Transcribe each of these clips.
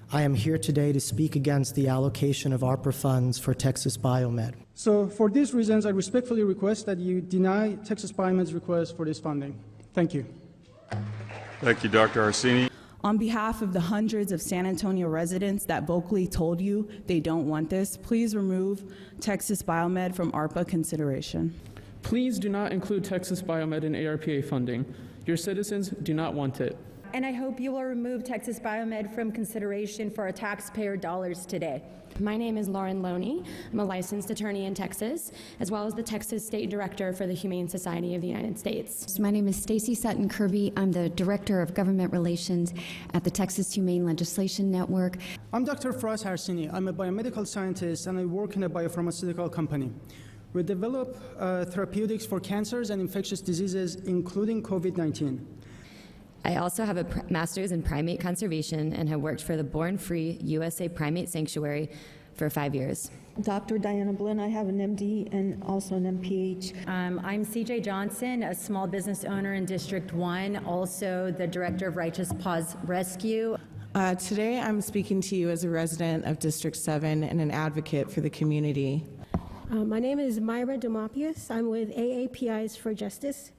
I am here today to speak against the allocation of ARPA funds for Texas Biomed. So for these reasons, I respectfully request that you deny Texas Biomed's request for this funding. Thank you. Thank you, Dr. Arsini. On behalf of the hundreds of San Antonio residents that vocally told you they don't want this, please remove Texas Biomed from ARPA consideration. Please do not include Texas Biomed in ARPA funding. Your citizens do not want it. And I hope you will remove Texas Biomed from consideration for our taxpayer dollars today. My name is Lauren Loney. I'm a licensed attorney in Texas, as well as the Texas State Director for the Humane Society of the United States. So my name is Stacy Sutton Kirby. I'm the Director of Government Relations at the Texas Humane Legislation Network. I'm Dr. Faraz Harsini. I'm a biomedical scientist and I work in a biopharmaceutical company. We develop therapeutics for cancers and infectious diseases, including COVID-19. I also have a master's in primate conservation and have worked for the Born Free USA Primate Sanctuary for 5 years. Dr. Diana Blinn, I have an MD and also an MPH. I'm CJ Johnson, a small business owner in District 1, also the Director of Righteous Paws Rescue. Today I'm speaking to you as a resident of District 7 and an advocate for the community. My name is Myra Demopius. I'm with AAPIs for Justice.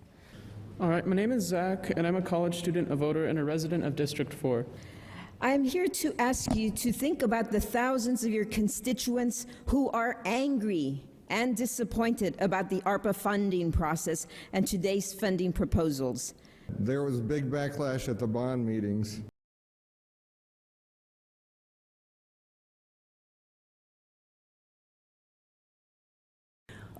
All right, my name is Zach, and I'm a college student, a voter, and a resident of District 4. I'm here to ask you to think about the thousands of your constituents who are angry and disappointed about the ARPA funding process and today's funding proposals. There was big backlash at the bond meetings.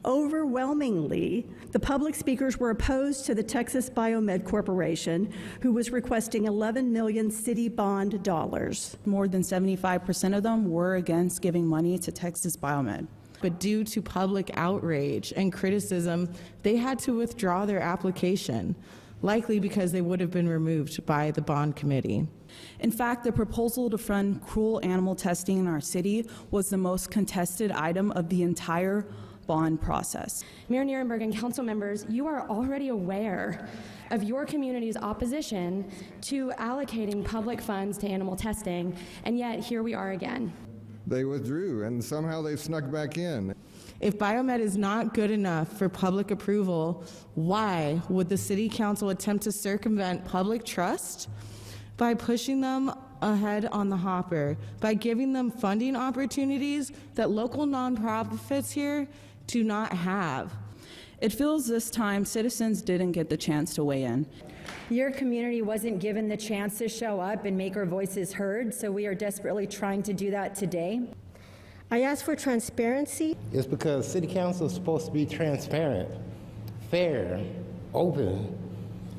Overwhelmingly, the public speakers were opposed to the Texas Biomed Corporation, who was requesting 11 million city bond dollars. More than 75% of them were against giving money to Texas Biomed. But due to public outrage and criticism, they had to withdraw their application, likely because they would have been removed by the bond committee. In fact, the proposal to fund cruel animal testing in our city was the most contested item of the entire bond process. Mayor Nirenberg and council members, you are already aware of your community's opposition to allocating public funds to animal testing, and yet here we are again. They withdrew, and somehow they snuck back in. If Biomed is not good enough for public approval, why would the City Council attempt to circumvent public trust by pushing them ahead on the hopper, by giving them funding opportunities that local nonprofits here do not have? It feels this time citizens didn't get the chance to weigh in. Your community wasn't given the chance to show up and make our voices heard, so we are desperately trying to do that today. I asked for transparency. It's because City Council is supposed to be transparent, fair, open,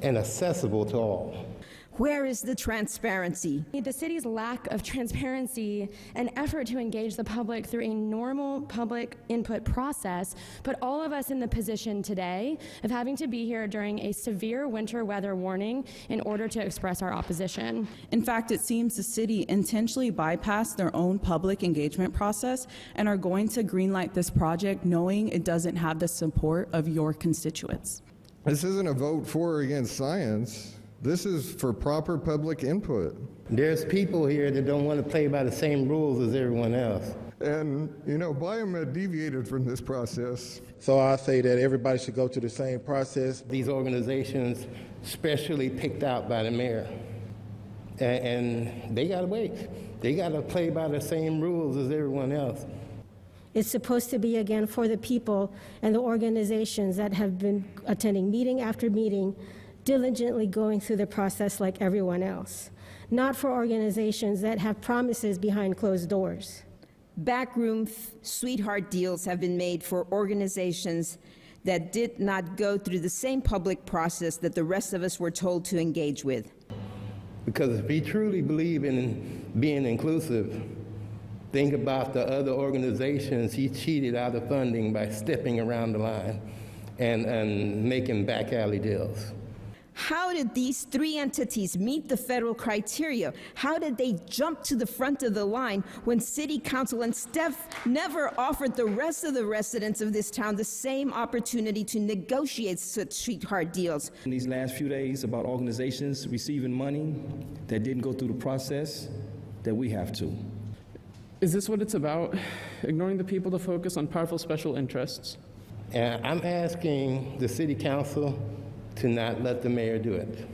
and accessible to all. Where is the transparency? The city's lack of transparency and effort to engage the public through a normal public input process put all of us in the position today of having to be here during a severe winter weather warning in order to express our opposition. In fact, it seems the city intentionally bypassed their own public engagement process and are going to greenlight this project knowing it doesn't have the support of your constituents. This isn't a vote for or against science. This is for proper public input. There's people here that don't want to play by the same rules as everyone else. And, you know, Biomed deviated from this process. So I say that everybody should go to the same process. These organizations specially picked out by the mayor. And they got to wait. They got to play by the same rules as everyone else. It's supposed to be, again, for the people and the organizations that have been attending meeting after meeting, diligently going through the process like everyone else, not for organizations that have promises behind closed doors. Backroom sweetheart deals have been made for organizations that did not go through the same public process that the rest of us were told to engage with. Because if we truly believe in being inclusive, think about the other organizations he cheated out of funding by stepping around the line and making back alley deals. How did these three entities meet the federal criteria? How did they jump to the front of the line when City Council and staff never offered the rest of the residents of this town the same opportunity to negotiate such sweetheart deals? In these last few days about organizations receiving money that didn't go through the process, that we have to. Is this what it's about? Ignoring the people to focus on powerful special interests? And I'm asking the city council to not let the mayor do it.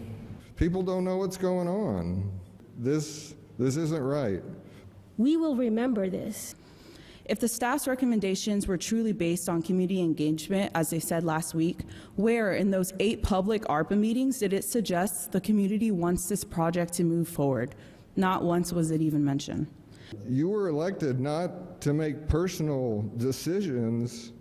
People don't know what's going on. This isn't right. We will remember this. If the staff's recommendations were truly based on community engagement, as they said last week, where in those 8 public ARPA meetings did it suggest the community wants this project to move forward? Not once was it even mentioned. You were elected not to make personal decisions.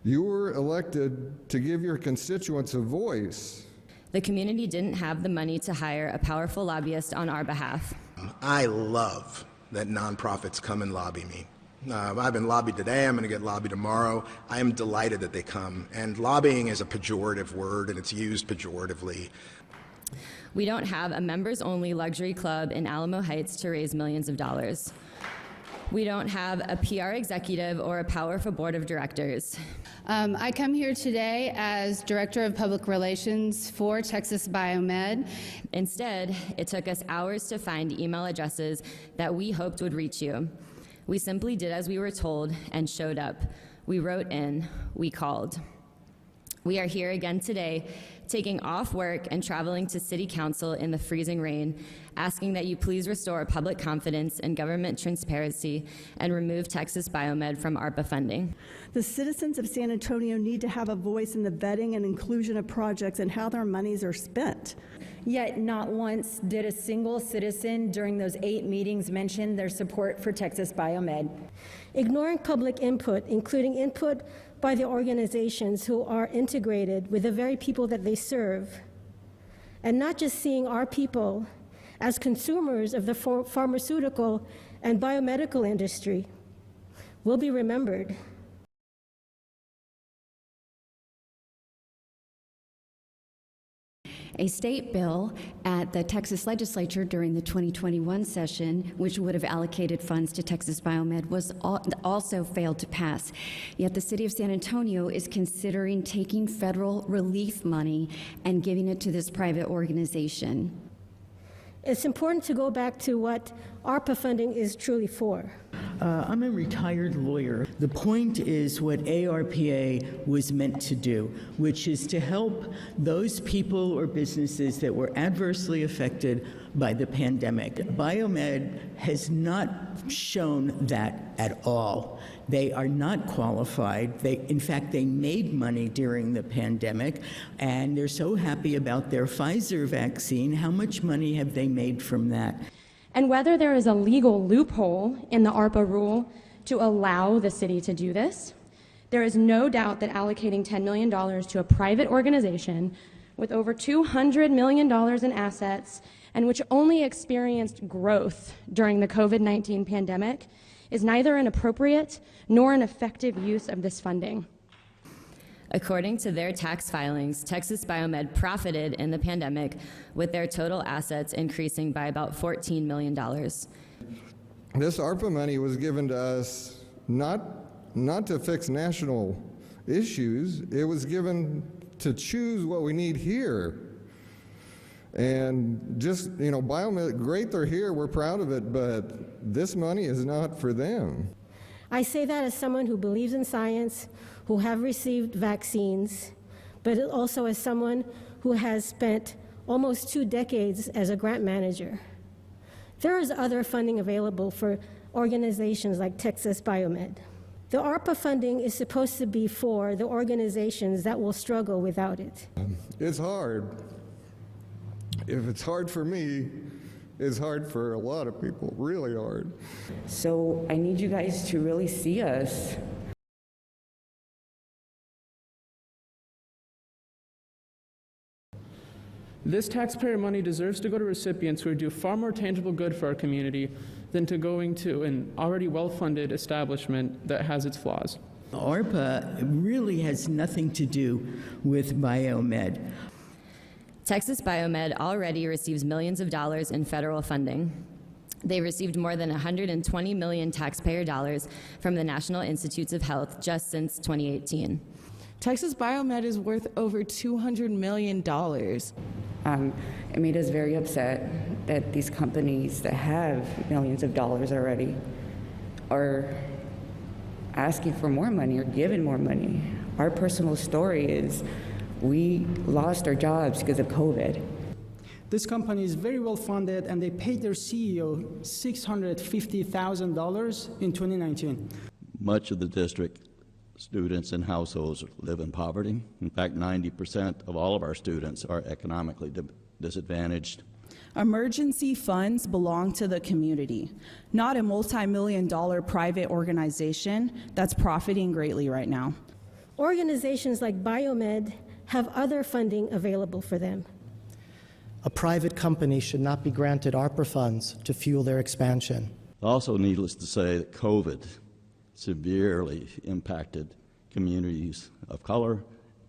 You were elected to give your constituents a voice. The community didn't have the money to hire a powerful lobbyist on our behalf. I love that nonprofits come and lobby me. I've been lobbied today, I'm going to get lobbied tomorrow. I am delighted that they come. And lobbying is a pejorative word, and it's used pejoratively. We don't have a members-only luxury club in Alamo Heights to raise millions of dollars. We don't have a PR executive or a powerful board of directors. I come here today as Director of Public Relations for Texas Biomed. Instead, it took us hours to find email addresses that we hoped would reach you. We simply did as we were told and showed up. We wrote in, we called. We are here again today, taking off work and traveling to City Council in the freezing rain, asking that you please restore public confidence in government transparency and remove Texas Biomed from ARPA funding. The citizens of San Antonio need to have a voice in the vetting and inclusion of projects and how their monies are spent. Yet not once did a single citizen during those 8 meetings mention their support for Texas Biomed. Ignoring public input, including input by the organizations who are integrated with the very people that they serve, and not just seeing our people as consumers of the pharmaceutical and biomedical industry, will be remembered. A state bill at the Texas legislature during the 2021 session, which would have allocated funds to Texas Biomed, was also failed to pass. Yet the city of San Antonio is considering taking federal relief money and giving it to this private organization. It's important to go back to what ARPA funding is truly for. I'm a retired lawyer. The point is what ARPA was meant to do, which is to help those people or businesses that were adversely affected by the pandemic. Biomed has not shown that at all. They are not qualified. In fact, they made money during the pandemic, and they're so happy about their Pfizer vaccine. How much money have they made from that? And whether there is a legal loophole in the ARPA rule to allow the city to do this, there is no doubt that allocating $10 million to a private organization with over $200 million in assets and which only experienced growth during the COVID-19 pandemic is neither an appropriate nor an effective use of this funding. According to their tax filings, Texas Biomed profited in the pandemic, with their total assets increasing by about $14 million. This ARPA money was given to us not to fix national issues. It was given to choose what we need here. And just, Biomed, great they're here, we're proud of it, but this money is not for them. I say that as someone who believes in science, who have received vaccines, but also as someone who has spent almost 2 decades as a grant manager. There is other funding available for organizations like Texas Biomed. The ARPA funding is supposed to be for the organizations that will struggle without it. It's hard. If it's hard for me, it's hard for a lot of people, really hard. So I need you guys to really see us. This taxpayer money deserves to go to recipients who do far more tangible good for our community than to going to an already well-funded establishment that has its flaws. ARPA really has nothing to do with Biomed. Texas Biomed already receives millions of dollars in federal funding. They received more than $120 million taxpayer dollars from the National Institutes of Health just since 2018. Texas Biomed is worth over $200 million. It made us very upset that these companies that have millions of dollars already are asking for more money or giving more money. Our personal story is we lost our jobs because of COVID. This company is very well funded, and they paid their CEO $650,000 in 2019. Much of the district students and households live in poverty. In fact, 90% of all of our students are economically disadvantaged. Emergency funds belong to the community, not a multi-million-dollar private organization that's profiting greatly right now. Organizations like Biomed have other funding available for them. A private company should not be granted ARPA funds to fuel their expansion. Also, needless to say, that COVID severely impacted communities of color,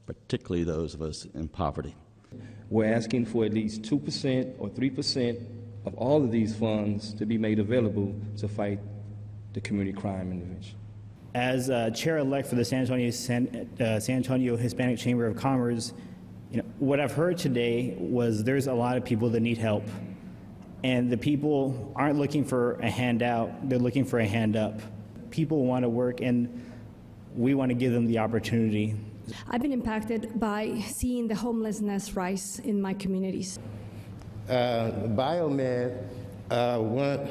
particularly those of us in poverty. We're asking for at least 2% or 3% of all of these funds to be made available to fight the community crime intervention. As chair-elect for the San Antonio Hispanic Chamber of Commerce, what I've heard today was there's a lot of people that need help, and the people aren't looking for a handout, they're looking for a hand up. People want to work, and we want to give them the opportunity. I've been impacted by seeing the homelessness rise in my communities. Biomed want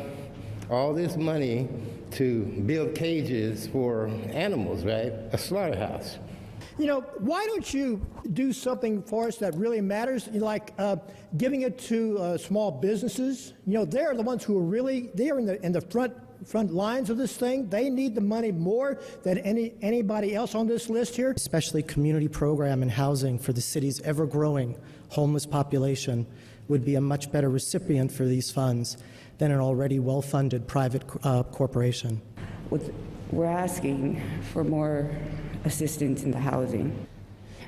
all this money to build cages for animals, right? A slaughterhouse. Why don't you do something for us that really matters, like giving it to small businesses? They're the ones who are they're in the front lines of this thing. They need the money more than anybody else on this list here. Especially community program and housing for the city's ever-growing homeless population would be a much better recipient for these funds than an already well-funded private corporation. We're asking for more assistance in the housing.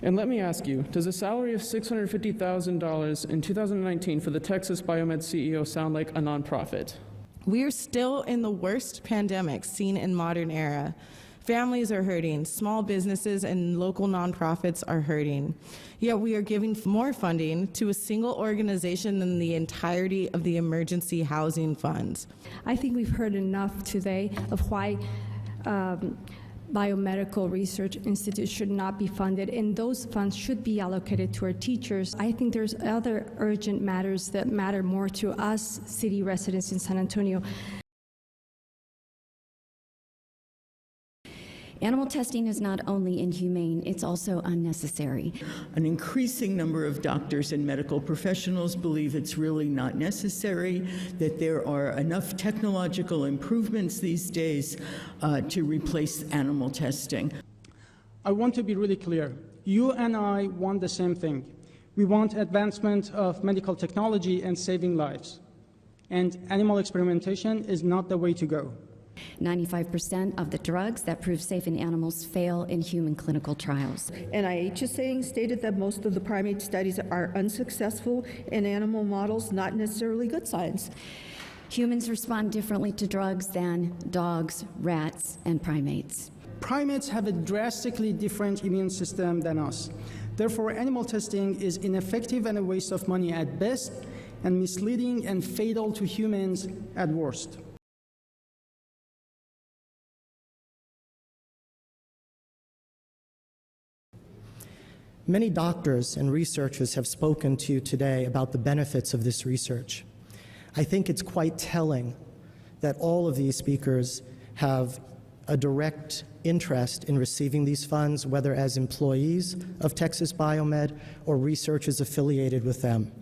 And let me ask you, does a salary of $650,000 in 2019 for the Texas Biomed CEO sound like a nonprofit? We are still in the worst pandemic seen in modern era. Families are hurting, small businesses and local nonprofits are hurting. Yet we are giving more funding to a single organization than the entirety of the emergency housing funds. I think we've heard enough today of why biomedical research institutes should not be funded, and those funds should be allocated to our teachers. I think there's other urgent matters that matter more to us city residents in San Antonio. Animal testing is not only inhumane, it's also unnecessary. An increasing number of doctors and medical professionals believe it's really not necessary, that there are enough technological improvements these days to replace animal testing. I want to be really clear. You and I want the same thing. We want advancement of medical technology and saving lives. And animal experimentation is not the way to go. 95% of the drugs that prove safe in animals fail in human clinical trials. NIH is stated that most of the primate studies are unsuccessful in animal models, not necessarily good science. Humans respond differently to drugs than dogs, rats, and primates. Primates have a drastically different immune system than us. Therefore, animal testing is ineffective and a waste of money at best, and misleading and fatal to humans at worst. Many doctors and researchers have spoken to you today about the benefits of this research. I think it's quite telling that all of these speakers have a direct interest in receiving these funds, whether as employees of Texas Biomed or researchers affiliated with them.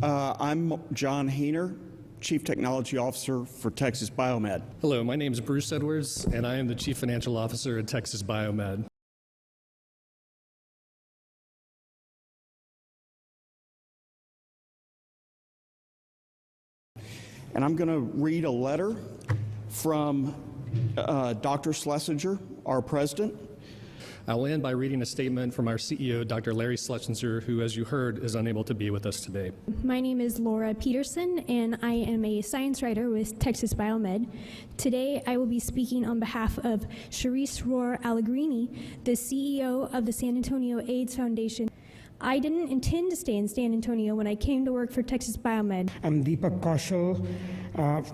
I'm John Hayner, Chief Technology Officer for Texas Biomed. Hello, my name is Bruce Edwards, and I am the Chief Financial Officer at Texas Biomed. And I'm going to read a letter from Dr. Schlesinger, our president. I'll end by reading a statement from our CEO, Dr. Larry Schlesinger, who, as you heard, is unable to be with us today. My name is Laura Peterson, and I am a science writer with Texas Biomed. Today, I will be speaking on behalf of Charisse Rohr Allegrini, the CEO of the San Antonio AIDS Foundation. I didn't intend to stay in San Antonio when I came to work for Texas Biomed. I'm Deepak Kaushal,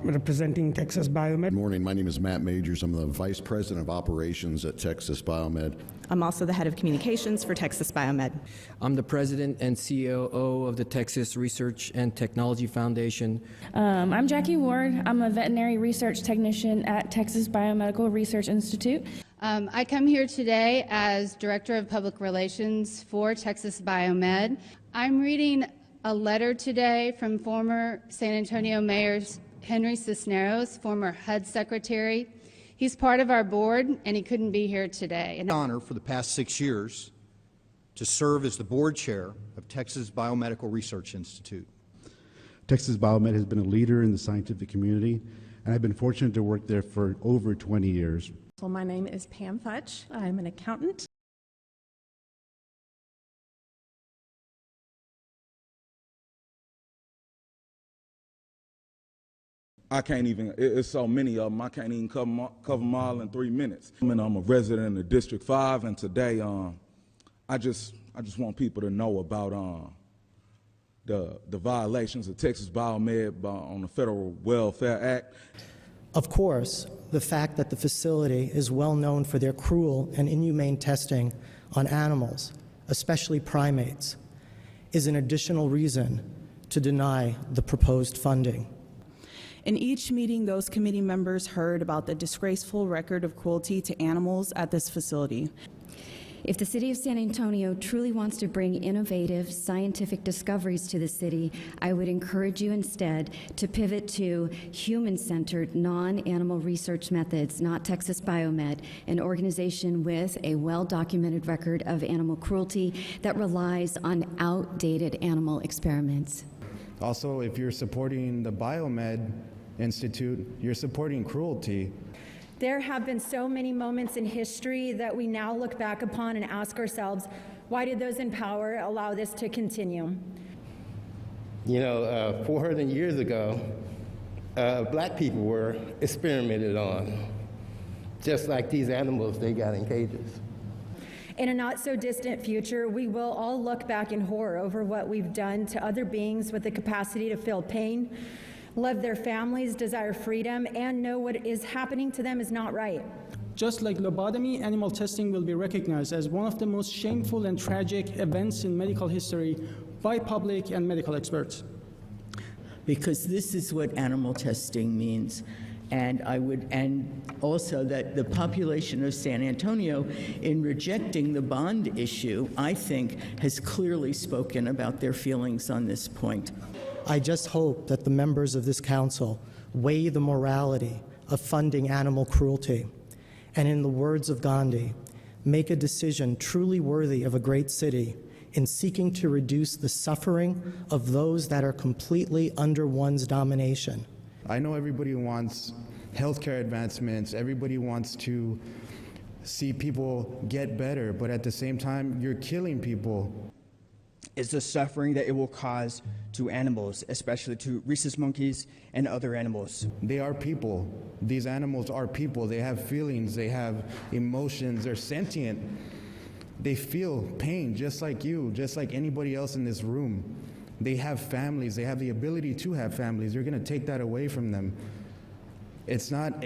representing Texas Biomed. Good morning. My name is Matt Majors. I'm the Vice President of Operations at Texas Biomed. I'm also the Head of Communications for Texas Biomed. I'm the President and COO of the Texas Research and Technology Foundation. I'm Jackie Ward. I'm a veterinary research technician at Texas Biomedical Research Institute. I come here today as Director of Public Relations for Texas Biomed. I'm reading a letter today from former San Antonio Mayor Henry Cisneros, former HUD Secretary. He's part of our board, and he couldn't be here today. An honor for the past 6 years to serve as the board chair of Texas Biomedical Research Institute. Texas Biomed has been a leader in the scientific community, and I've been fortunate to work there for over 20 years. So my name is Pam Futch. I'm an accountant. I can't even, it's so many of them, I can't even cover them all in 3 minutes. I'm a resident of District 5, and today I just want people to know about the violations of Texas Biomed on the Federal Welfare Act. Of course, the fact that the facility is well known for their cruel and inhumane testing on animals, especially primates, is an additional reason to deny the proposed funding. In each meeting, those committee members heard about the disgraceful record of cruelty to animals at this facility. If the City of San Antonio truly wants to bring innovative scientific discoveries to the city, I would encourage you instead to pivot to human-centered, non-animal research methods, not Texas Biomed, an organization with a well-documented record of animal cruelty that relies on outdated animal experiments. Also, if you're supporting the Biomed Institute, you're supporting cruelty. There have been so many moments in history that we now look back upon and ask ourselves, why did those in power allow this to continue? You know, 400 years ago, black people were experimented on, just like these animals they got in cages. In a not so distant future, we will all look back in horror over what we've done to other beings with the capacity to feel pain, love their families, desire freedom, and know what is happening to them is not right. Just like lobotomy, animal testing will be recognized as one of the most shameful and tragic events in medical history by public and medical experts. Because this is what animal testing means. And also that the population of San Antonio, in rejecting the bond issue, I think has clearly spoken about their feelings on this point. I just hope that the members of this council weigh the morality of funding animal cruelty, and in the words of Gandhi, make a decision truly worthy of a great city in seeking to reduce the suffering of those that are completely under one's domination. I know everybody wants healthcare advancements, everybody wants to see people get better, but at the same time, you're killing people. Is the suffering that it will cause to animals, especially to rhesus monkeys and other animals. They are people. These animals are people. They have feelings, they have emotions, they're sentient. They feel pain just like you, just like anybody else in this room. They have families, they have the ability to have families. You're gonna take that away from them. It's not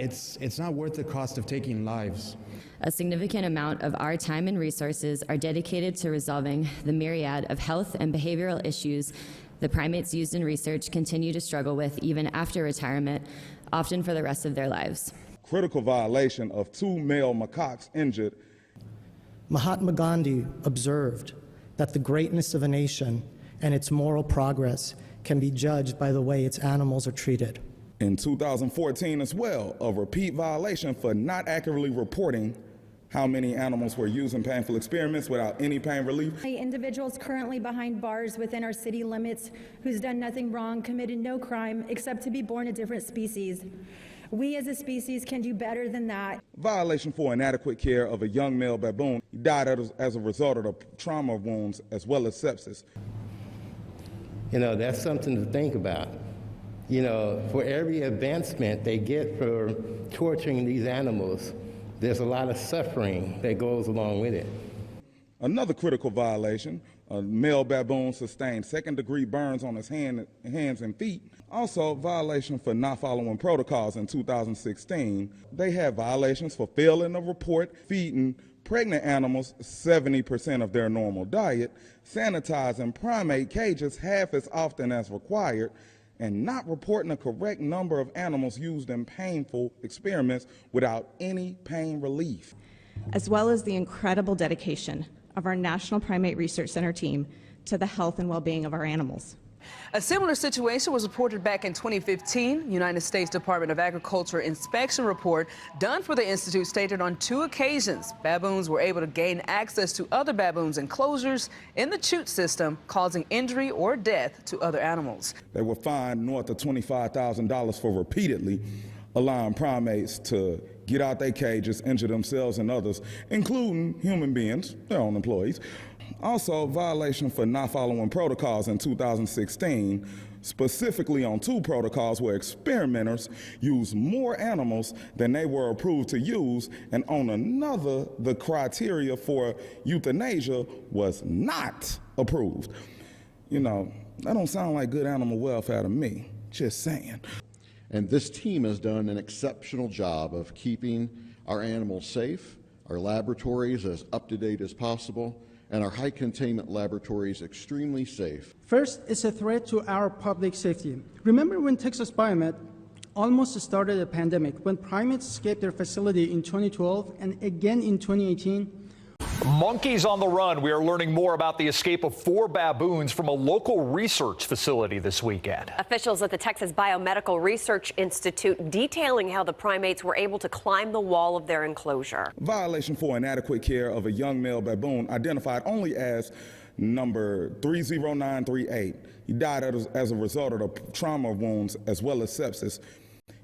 worth the cost of taking lives. A significant amount of our time and resources are dedicated to resolving the myriad of health and behavioral issues the primates used in research continue to struggle with even after retirement, often for the rest of their lives. Critical violation of 2 male macaques injured. Mahatma Gandhi observed that the greatness of a nation and its moral progress can be judged by the way its animals are treated. In 2014 as well, a repeat violation for not accurately reporting how many animals were used in painful experiments without any pain relief. Individuals currently behind bars within our city limits who's done nothing wrong, committed no crime except to be born a different species. We as a species can do better than that. Violation for inadequate care of a young male baboon. He died as a result of the trauma wounds as well as sepsis. You know, that's something to think about. You know, for every advancement they get for torturing these animals, there's a lot of suffering that goes along with it. Another critical violation, A male baboon sustained second-degree burns on his hands and feet. Also, violation for not following protocols in 2016. They had violations for failing to report feeding pregnant animals 70% of their normal diet, sanitizing primate cages half as often as required, and not reporting a correct number of animals used in painful experiments without any pain relief. As well as the incredible dedication of our National Primate Research Center team to the health and well-being of our animals. A similar situation was reported back in 2015. United States Department of Agriculture inspection report done for the Institute stated on 2 occasions baboons were able to gain access to other baboons' enclosures in the chute system, causing injury or death to other animals. They were fined north of $25,000 for repeatedly allowing primates to get out their cages, injure themselves and others, including human beings, their own employees. Also, violation for not following protocols in 2016, specifically on 2 protocols where experimenters used more animals than they were approved to use, and on another, the criteria for euthanasia was not approved. You know, that don't sound like good animal welfare to me, just saying. And this team has done an exceptional job of keeping our animals safe, our laboratories as up-to-date as possible, and our high containment laboratories extremely safe. First, it's a threat to our public safety. Remember when Texas Biomed almost started a pandemic, when primates escaped their facility in 2012 and again in 2018? Monkeys on the run. We are learning more about the escape of 4 baboons from a local research facility this weekend. Officials at the Texas Biomedical Research Institute detailing how the primates were able to climb the wall of their enclosure. Violation for inadequate care of a young male baboon identified only as number 30938. He died as a result of the trauma wounds as well as sepsis.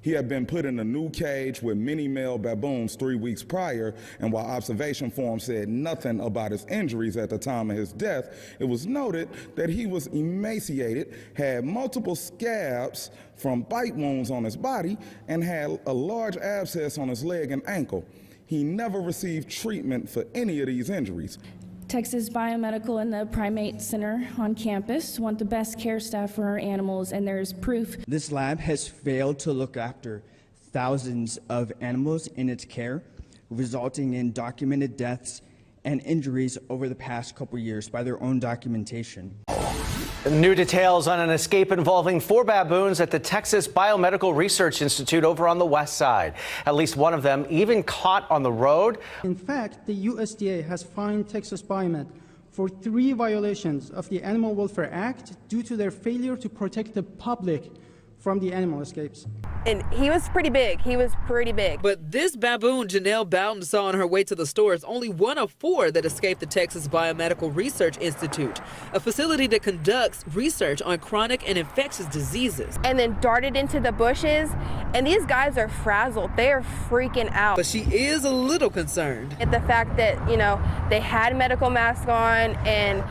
He had been put in a new cage with many male baboons 3 weeks prior, and while observation forms said nothing about his injuries at the time of his death, it was noted that he was emaciated, had multiple scabs from bite wounds on his body, and had a large abscess on his leg and ankle. He never received treatment for any of these injuries. Texas Biomedical and the Primate Center on campus want the best care staff for our animals, and there's proof. This lab has failed to look after thousands of animals in its care, resulting in documented deaths and injuries over the past couple years by their own documentation. New details on an escape involving 4 baboons at the Texas Biomedical Research Institute over on the west side. At least one of them even caught on the road. In fact, the USDA has fined Texas Biomed for 3 violations of the Animal Welfare Act due to their failure to protect the public from the animal escapes. And he was pretty big. But this baboon Janelle Bowden saw on her way to the store is only one of 4 that escaped the Texas Biomedical Research Institute, a facility that conducts research on chronic and infectious diseases. And then darted into the bushes, and these guys are frazzled. They are freaking out. But she is a little concerned at the fact that, you know, they had medical masks on, and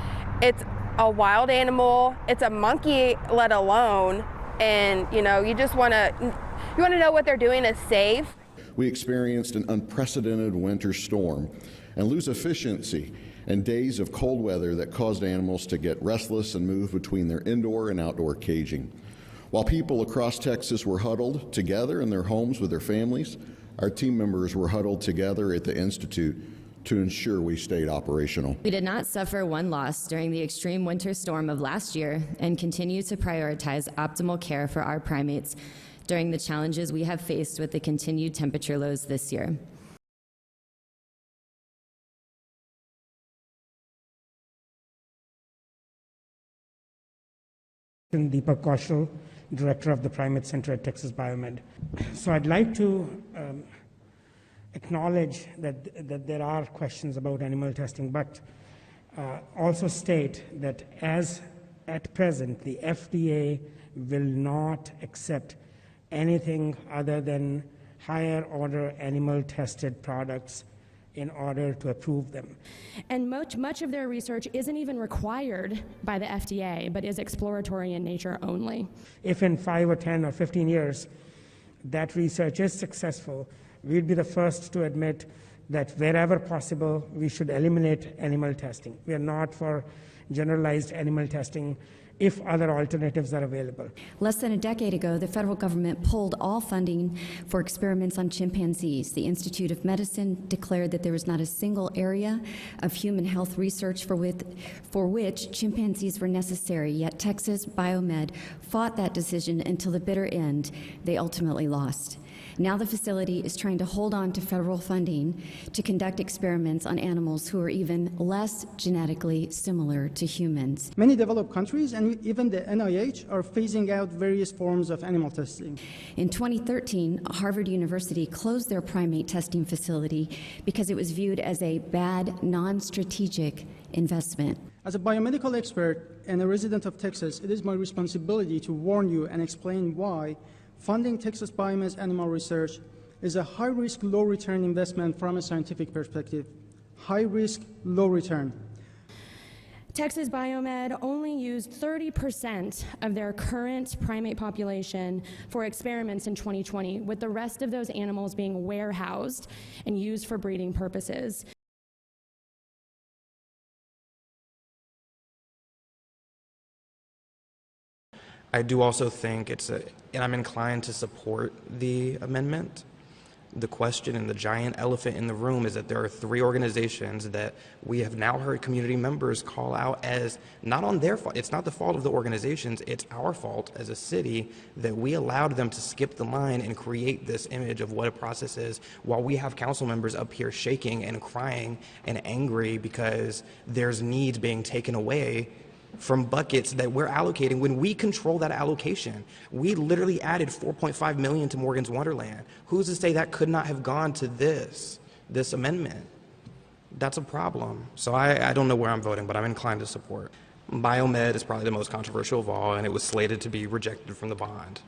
it's a wild animal. It's a monkey, let alone. And, you know, you want to know what they're doing is safe. We experienced an unprecedented winter storm and lose efficiency and days of cold weather that caused animals to get restless and move between their indoor and outdoor caging. While people across Texas were huddled together in their homes with their families, our team members were huddled together at the Institute to ensure we stayed operational. We did not suffer one loss during the extreme winter storm of last year and continue to prioritize optimal care for our primates during the challenges we have faced with the continued temperature lows this year. Deepak Kaushal, Director of the Primate Center at Texas Biomed. So I'd like to acknowledge that there are questions about animal testing, but also state that as at present, the FDA will not accept anything other than higher order animal tested products in order to approve them. And much of their research isn't even required by the FDA, but is exploratory in nature only. If in 5 or 10 or 15 years that research is successful, we'll be the first to admit that wherever possible, we should eliminate animal testing. We are not for generalized animal testing if other alternatives are available. Less than a decade ago, the federal government pulled all funding for experiments on chimpanzees. The Institute of Medicine declared that there was not a single area of human health research for which chimpanzees were necessary, yet Texas Biomed fought that decision until the bitter end. They ultimately lost. Now the facility is trying to hold on to federal funding to conduct experiments on animals who are even less genetically similar to humans. Many developed countries and even the NIH are phasing out various forms of animal testing. In 2013, Harvard University closed their primate testing facility because it was viewed as a bad, non-strategic investment. As a biomedical expert and a resident of Texas, it is my responsibility to warn you and explain why funding Texas Biomed's animal research is a high-risk, low-return investment from a scientific perspective. High-risk, low-return. Texas Biomed only used 30% of their current primate population for experiments in 2020, with the rest of those animals being warehoused and used for breeding purposes. I do also think and I'm inclined to support the amendment. The question and the giant elephant in the room is that there are 3 organizations that we have now heard community members call out as not on their fault. It's not the fault of the organizations, it's our fault as a city that we allowed them to skip the line and create this image of what a process is, while we have council members up here shaking and crying and angry because there's needs being taken away from buckets that we're allocating when we control that allocation. We literally added $4.5 million to Morgan's Wonderland. Who's to say that could not have gone to this amendment? That's a problem. So I don't know where I'm voting, but I'm inclined to support. Biomed is probably the most controversial of all, and it was slated to be rejected from the bond.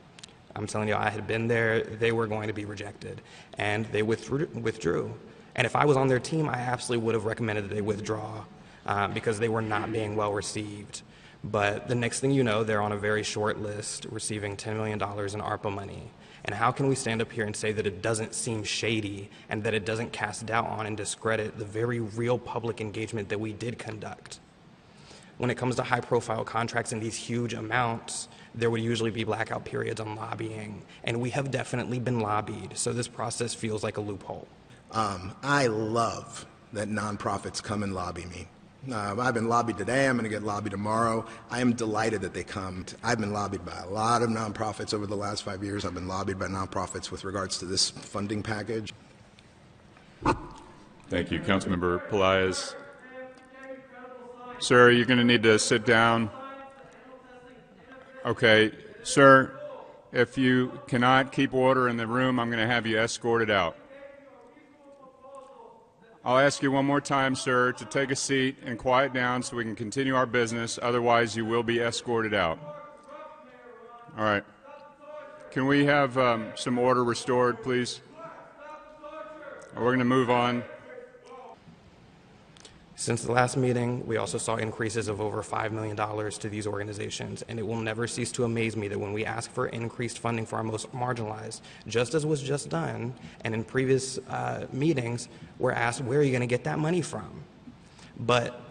I'm telling you, I had been there, they were going to be rejected, and they withdrew. And if I was on their team, I absolutely would have recommended that they withdraw. Because they were not being well received. But the next thing you know, they're on a very short list receiving $10 million in ARPA money. And how can we stand up here and say that it doesn't seem shady and that it doesn't cast doubt on and discredit the very real public engagement that we did conduct? When it comes to high-profile contracts in these huge amounts, there would usually be blackout periods on lobbying, and we have definitely been lobbied, so this process feels like a loophole. I love that nonprofits come and lobby me. I've been lobbied today, I'm going to get lobbied tomorrow. I am delighted that they come. I've been lobbied by a lot of nonprofits over the last 5 years. I've been lobbied by nonprofits with regards to this funding package. Thank you, Councilmember Pelaez. Sir, you're going to need to sit down. Okay, sir, if you cannot keep order in the room, I'm going to have you escorted out. I'll ask you one more time, sir, to take a seat and quiet down so we can continue our business. Otherwise, you will be escorted out. All right. Can we have some order restored, please? We're going to move on. Since the last meeting, we also saw increases of over $5 million to these organizations, and it will never cease to amaze me that when we ask for increased funding for our most marginalized, just as was just done, and in previous meetings, we're asked, where are you going to get that money from? But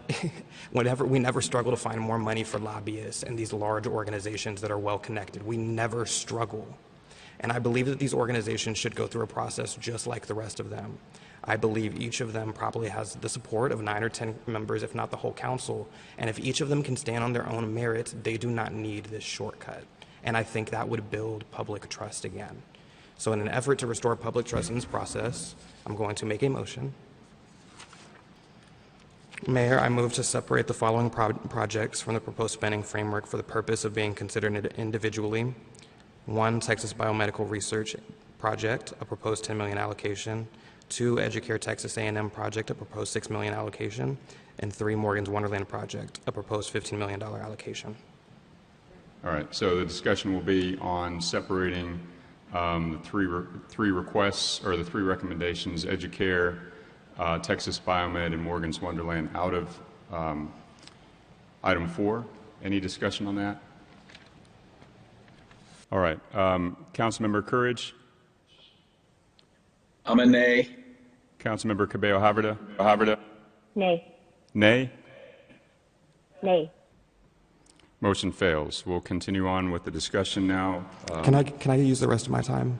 we never struggle to find more money for lobbyists and these large organizations that are well connected. We never struggle. And I believe that these organizations should go through a process just like the rest of them. I believe each of them probably has the support of 9 or 10 members, if not the whole council. And if each of them can stand on their own merit, they do not need this shortcut. And I think that would build public trust again. So in an effort to restore public trust in this process, I'm going to make a motion. Mayor, I move to separate the following projects from the proposed spending framework for the purpose of being considered individually. 1, Texas Biomedical Research Project, a proposed $10 million allocation. 2, EduCare Texas A&M Project, a proposed $6 million allocation. And 3, Morgan's Wonderland Project, a proposed $15 million allocation. All right, so the discussion will be on separating the three requests, or the 3 recommendations, EduCare, Texas Biomed, and Morgan's Wonderland, out of item 4. Any discussion on that? All right, Councilmember Courage. I'm a nay. Councilmember Cabello-Haverda. Nay. Nay? Nay. Motion fails. We'll continue on with the discussion now. Can I use the rest of my time?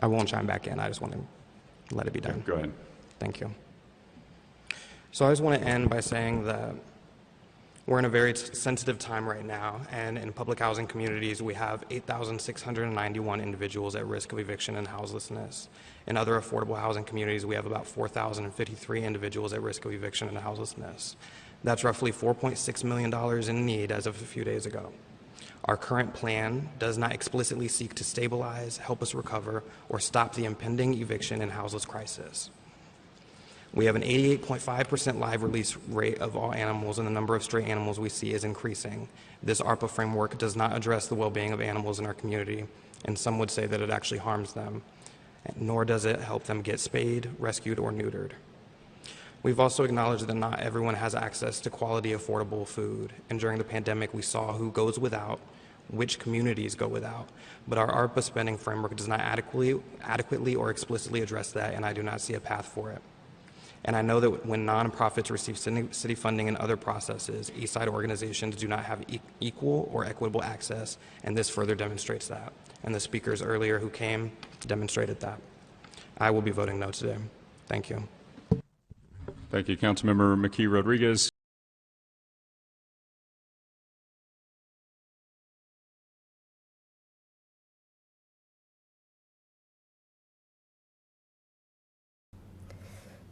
I won't chime back in. I just want to let it be done. Go ahead. Thank you. So I just want to end by saying that we're in a very sensitive time right now, and in public housing communities, we have 8,691 individuals at risk of eviction and houselessness. In other affordable housing communities, we have about 4,053 individuals at risk of eviction and houselessness. That's roughly $4.6 million in need as of a few days ago. Our current plan does not explicitly seek to stabilize, help us recover, or stop the impending eviction and houseless crisis. We have an 88.5% live release rate of all animals, and the number of stray animals we see is increasing. This ARPA framework does not address the well-being of animals in our community, and some would say that it actually harms them, nor does it help them get spayed, rescued, or neutered. We've also acknowledged that not everyone has access to quality, affordable food, and during the pandemic, we saw who goes without, which communities go without, but our ARPA spending framework does not adequately or explicitly address that, and I do not see a path for it. And I know that when nonprofits receive city funding and other processes, Eastside organizations do not have equal or equitable access, and this further demonstrates that. And the speakers earlier who came demonstrated that. I will be voting no today. Thank you. Thank you, Councilmember McKee-Rodriguez.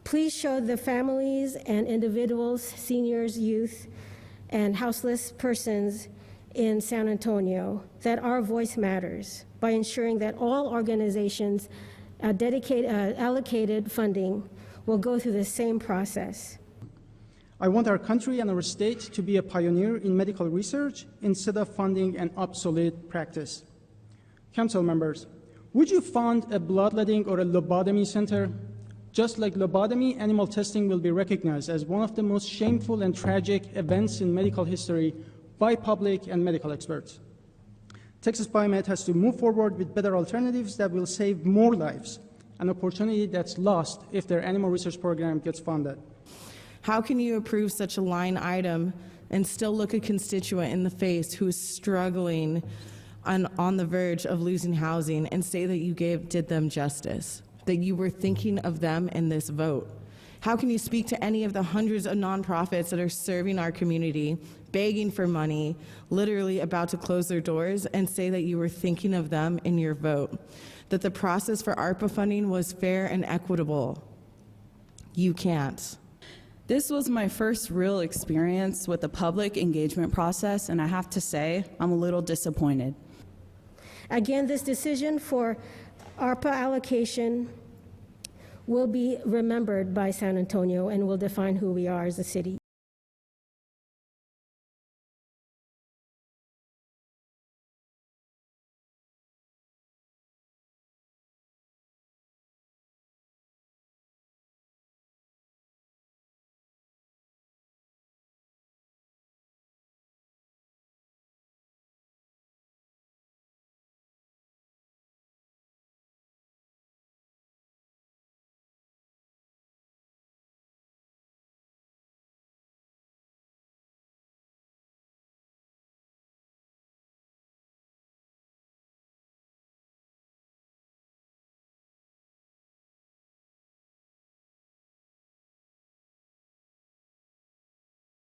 Please show the families and individuals, seniors, youth, and houseless persons in San Antonio that our voice matters by ensuring that all organizations allocated funding will go through the same process. I want our country and our state to be a pioneer in medical research instead of funding an obsolete practice. Council members, would you fund a bloodletting or a lobotomy center? Just like lobotomy, animal testing will be recognized as one of the most shameful and tragic events in medical history by public and medical experts. Texas Biomed has to move forward with better alternatives that will save more lives, an opportunity that's lost if their animal research program gets funded. How can you approve such a line item and still look a constituent in the face who is struggling on the verge of losing housing and say that you did them justice, that you were thinking of them in this vote? How can you speak to any of the hundreds of nonprofits that are serving our community, begging for money, literally about to close their doors, and say that you were thinking of them in your vote? That the process for ARPA funding was fair and equitable? You can't. This was my first real experience with the public engagement process, and I have to say, I'm a little disappointed. Again, this decision for ARPA allocation will be remembered by San Antonio and will define who we are as a city.